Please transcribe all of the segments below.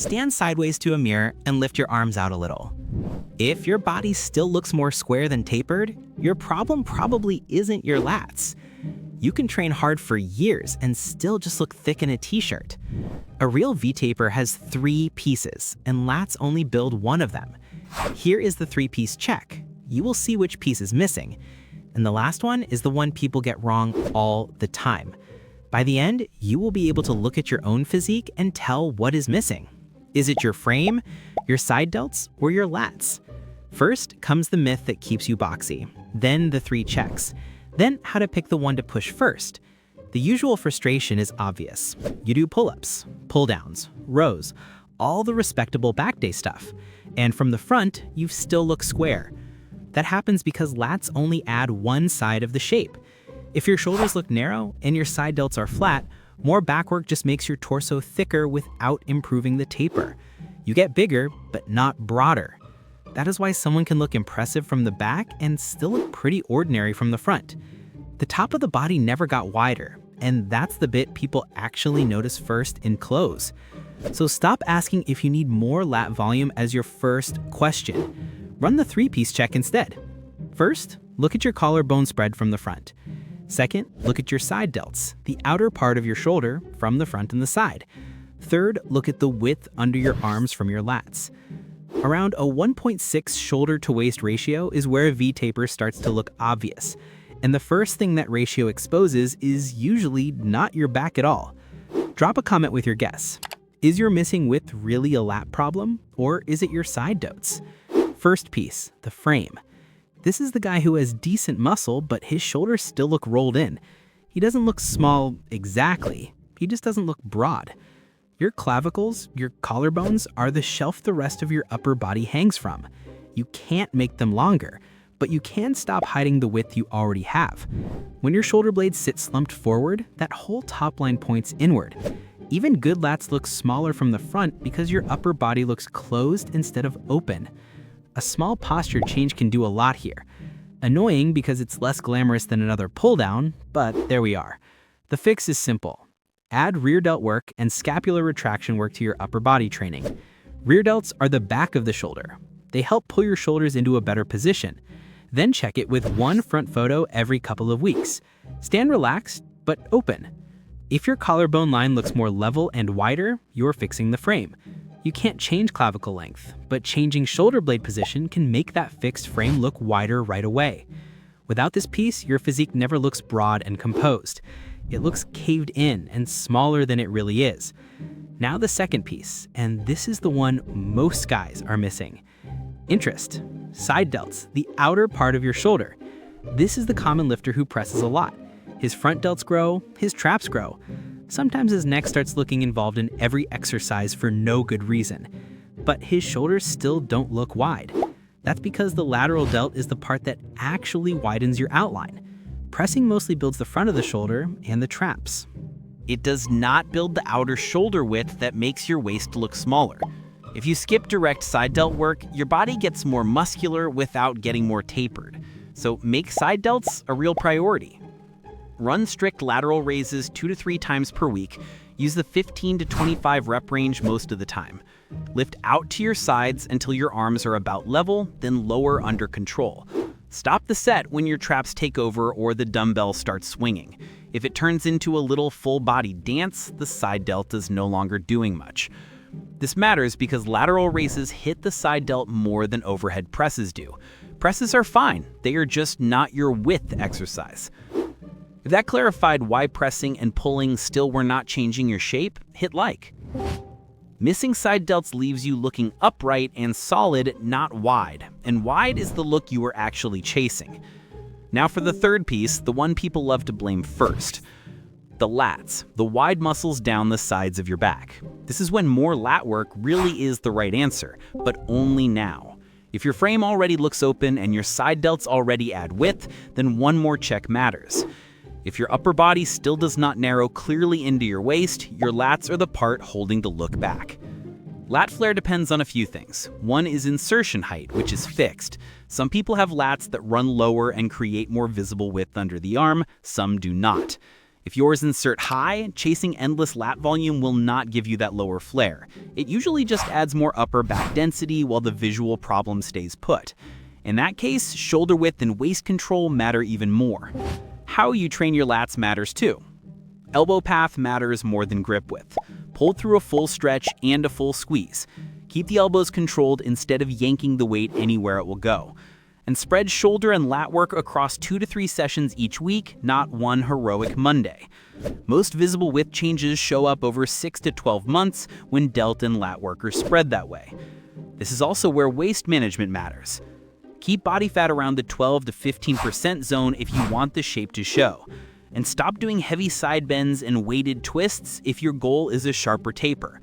stand sideways to a mirror and lift your arms out a little. If your body still looks more square than tapered, your problem probably isn't your lats. You can train hard for years and still just look thick in a t-shirt. A real V-taper has 3 pieces, and lats only build one of them. Here is the 3-piece check. You will see which piece is missing. And the last one is the one people get wrong all the time. By the end, you will be able to look at your own physique and tell what is missing. Is it your frame, your side delts, or your lats? First comes the myth that keeps you boxy, then the 3 checks, then how to pick the one to push first. The usual frustration is obvious. You do pull-ups, pull-downs, rows, all the respectable back day stuff. And from the front, you still look square. That happens because lats only add one side of the shape. If your shoulders look narrow and your side delts are flat, more back work just makes your torso thicker without improving the taper. You get bigger, but not broader. That is why someone can look impressive from the back and still look pretty ordinary from the front. The top of the body never got wider, and that's the bit people actually notice first in clothes. So stop asking if you need more lat volume as your first question. Run the 3-piece check instead. First, look at your collarbone spread from the front. Second, look at your side delts, the outer part of your shoulder from the front and the side. Third, look at the width under your arms from your lats. Around a 1.6 shoulder to waist ratio is where a V-taper starts to look obvious. And the first thing that ratio exposes is usually not your back at all. Drop a comment with your guess. Is your missing width really a lat problem, or is it your side delts? First piece, the frame. This is the guy who has decent muscle, but his shoulders still look rolled in. He doesn't look small exactly, he just doesn't look broad. Your clavicles, your collarbones, are the shelf the rest of your upper body hangs from. You can't make them longer, but you can stop hiding the width you already have. When your shoulder blades sit slumped forward, that whole top line points inward. Even good lats look smaller from the front because your upper body looks closed instead of open. A small posture change can do a lot here. Annoying because it's less glamorous than another pull down, but there we are. The fix is simple. Add rear delt work and scapular retraction work to your upper body training. Rear delts are the back of the shoulder. They help pull your shoulders into a better position. Then check it with one front photo every couple of weeks. Stand relaxed, but open. If your collarbone line looks more level and wider, you're fixing the frame. You can't change clavicle length, but changing shoulder blade position can make that fixed frame look wider right away. Without this piece, your physique never looks broad and composed. It looks caved in and smaller than it really is. Now the second piece, and this is the one most guys are missing. Interest. Side delts, the outer part of your shoulder. This is the common lifter who presses a lot. His front delts grow, his traps grow. Sometimes his neck starts looking involved in every exercise for no good reason. But his shoulders still don't look wide. That's because the lateral delt is the part that actually widens your outline. Pressing mostly builds the front of the shoulder and the traps. It does not build the outer shoulder width that makes your waist look smaller. If you skip direct side delt work, your body gets more muscular without getting more tapered. So make side delts a real priority. Run strict lateral raises 2 to 3 times per week. Use the 15 to 25 rep range most of the time. Lift out to your sides until your arms are about level, then lower under control. Stop the set when your traps take over or the dumbbell starts swinging. If it turns into a little full-body dance, the side delt is no longer doing much. This matters because lateral raises hit the side delt more than overhead presses do. Presses are fine, they are just not your width exercise. If that clarified why pressing and pulling still were not changing your shape, hit like. Missing side delts leaves you looking upright and solid, not wide. And wide is the look you were actually chasing. Now for the third piece, the one people love to blame first. The lats, the wide muscles down the sides of your back. This is when more lat work really is the right answer, but only now. If your frame already looks open and your side delts already add width, then one more check matters. If your upper body still does not narrow clearly into your waist, your lats are the part holding the look back. Lat flare depends on a few things. One is insertion height, which is fixed. Some people have lats that run lower and create more visible width under the arm, some do not. If yours insert high, chasing endless lat volume will not give you that lower flare. It usually just adds more upper back density while the visual problem stays put. In that case, shoulder width and waist control matter even more. How you train your lats matters too. Elbow path matters more than grip width. Pull through a full stretch and a full squeeze. Keep the elbows controlled instead of yanking the weight anywhere it will go. And spread shoulder and lat work across 2 to 3 sessions each week, not one heroic Monday. Most visible width changes show up over 6 to 12 months when delt and lat work are spread that way. This is also where waist management matters. Keep body fat around the 12 to 15% zone if you want the shape to show. And stop doing heavy side bends and weighted twists if your goal is a sharper taper.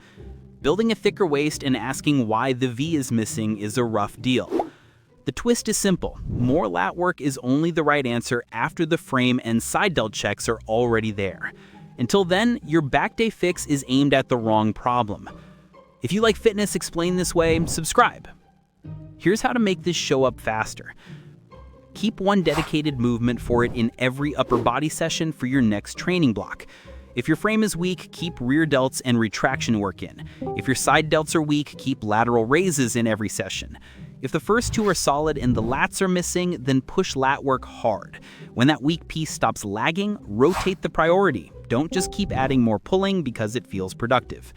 Building a thicker waist and asking why the V is missing is a rough deal. The twist is simple. More lat work is only the right answer after the frame and side delt checks are already there. Until then, your back day fix is aimed at the wrong problem. If you like fitness explained this way, subscribe. Here's how to make this show up faster. Keep one dedicated movement for it in every upper body session for your next training block. If your frame is weak, keep rear delts and retraction work in. If your side delts are weak, keep lateral raises in every session. If the first two are solid and the lats are missing, then push lat work hard. When that weak piece stops lagging, rotate the priority. Don't just keep adding more pulling because it feels productive.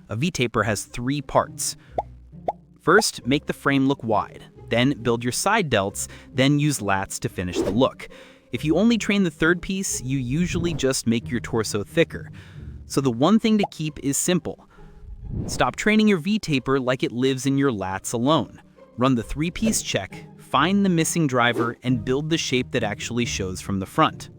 A V-taper has 3 parts. First, make the frame look wide. Then build your side delts, then use lats to finish the look. If you only train the third piece, you usually just make your torso thicker. So the one thing to keep is simple. Stop training your V-taper like it lives in your lats alone. Run the 3-piece check, find the missing driver, and build the shape that actually shows from the front.